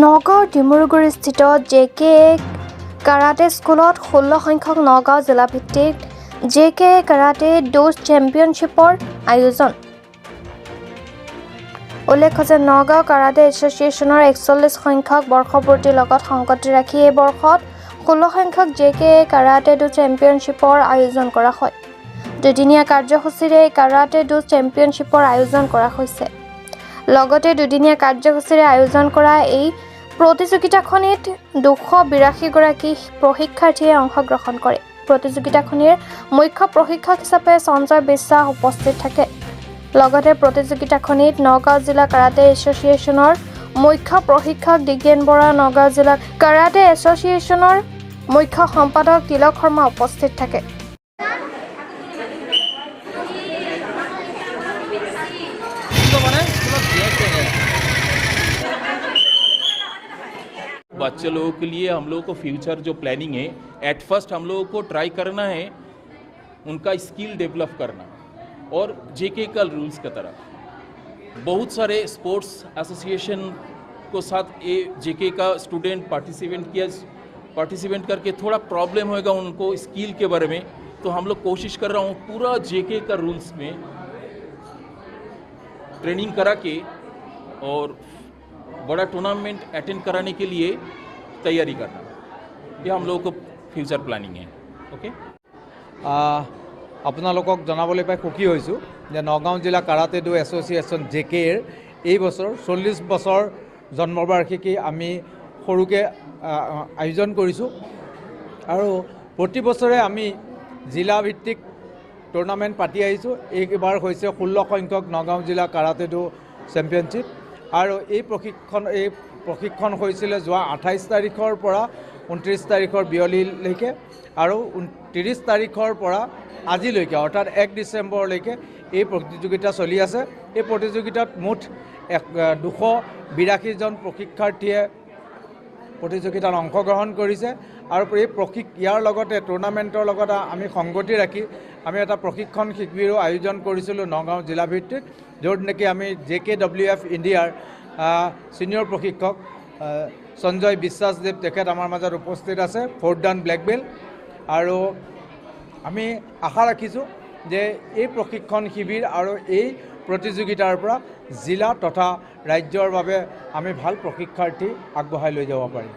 Nagaon ডিমৰুগুৰিস্থিত JK karate স্কুলত 16 সংখ্যক Nagaon জিলাভিত্তিক JK karate dose চেম্পিয়নশ্বিপৰ আয়োজন। উল্লেখ্য যে নগাঁও কাৰাটে এছ'চিয়েশ্যনৰ 41 সংখ্যক বৰ্ষপূৰ্তিৰ লগত সংগতি ৰাখি এই বৰ্ষত 16 সংখ্যক JK কাৰাটে ডোজ চেম্পিয়নশ্বিপৰ আয়োজন কৰা হয়। দুদিনীয়া কাৰ্যসূচীৰে এই কাৰাটে ডোজ চেম্পিয়নশ্বিপৰ আয়োজন কৰা হৈছে। লগতে দুদিনীয়া কাৰ্যসূচীৰে আয়োজন কৰা এই প্ৰতিযোগিতাখনিত 282 গৰাকী প্ৰশিক্ষাৰ্থীয়ে অংশগ্ৰহণ কৰে। প্ৰতিযোগিতাখনিৰ মুখ্য প্ৰশিক্ষক হিচাপে সঞ্জয় বিশ্বাস উপস্থিত থাকে। লগতে প্ৰতিযোগিতাখনিত নগাঁও জিলা কাৰাটে এছ'চিয়েশ্যনৰ মুখ্য প্ৰশিক্ষক দিগেন বৰা, নগাঁও জিলা কাৰাটে এছ'চিয়েশ্যনৰ মুখ্য সম্পাদক তিলক শৰ্মা উপস্থিত থাকে। बच्चे लोगों के लिए हम लोगों को फ्यूचर जो प्लानिंग है, एट फर्स्ट हम लोगों को ट्राई करना है उनका स्किल डेवलप करना और JK का रूल्स की तरह बहुत सारे स्पोर्ट्स एसोसिएशन को साथ ये JK का स्टूडेंट पार्टिसिपेंट करके थोड़ा प्रॉब्लम होएगा उनको स्किल के बारे में, तो हम लोग कोशिश कर रहा हूँ पूरा JK का रूल्स में ट्रेनिंग करा के और बड़ा टूर्नामेंट अटेंड कराने के लिए तैयारी करना, ये हम लोगों को फ्यूचर प्लानिंग है। ओके, আপোনালোকক জনাবলৈ পাই সুখী হৈছোঁ যে নগাঁও জিলা কাৰাটে ডো এছ'চিয়েশ্যন JKৰ এই বছৰ 40 বছৰ জন্মবাৰ্ষিকী আমি সৰুকৈ আয়োজন কৰিছোঁ আৰু প্ৰতি বছৰে আমি জিলাভিত্তিক টুৰ্ণামেণ্ট পাতি আহিছোঁ। এইবাৰ হৈছে 16 সংখ্যক নগাঁও জিলা কাৰাটে ডো চেম্পিয়নশ্বিপ আৰু এই প্ৰশিক্ষণ হৈছিলে যোৱা 28 তাৰিখৰ পৰা 29 তাৰিখৰ বিয়লিলৈকে আৰু 30 তাৰিখৰ পৰা আজিলৈকে অৰ্থাৎ 1 ডিচেম্বৰলৈকে এই প্ৰতিযোগিতা চলি আছে। এই প্ৰতিযোগিতাত মুঠ 282 জন প্ৰশিক্ষাৰ্থীয়ে প্ৰতিযোগিতাত অংশগ্ৰহণ কৰিছে আৰু ইয়াৰ লগতে টুৰ্ণামেণ্টৰ লগত আমি সংগতি ৰাখি আমি এটা প্ৰশিক্ষণ শিবিৰো আয়োজন কৰিছিলোঁ নগাঁও জিলাভিত্তিক, য'ত নেকি আমি JKWF ইণ্ডিয়াৰ ছিনিয়ৰ প্ৰশিক্ষক সঞ্জয় বিশ্বাসদেৱ তেখেত আমাৰ মাজত উপস্থিত আছে, 4th ডান ব্লেক বেল্ট। আৰু আমি আশা ৰাখিছোঁ যে এই প্ৰশিক্ষণ শিবিৰ আৰু এই প্ৰতিযোগিতাৰ পৰা জিলা তথা ৰাজ্যৰ বাবে আমি ভাল প্ৰশিক্ষাৰ্থী আগবঢ়াই লৈ যাব পাৰিম।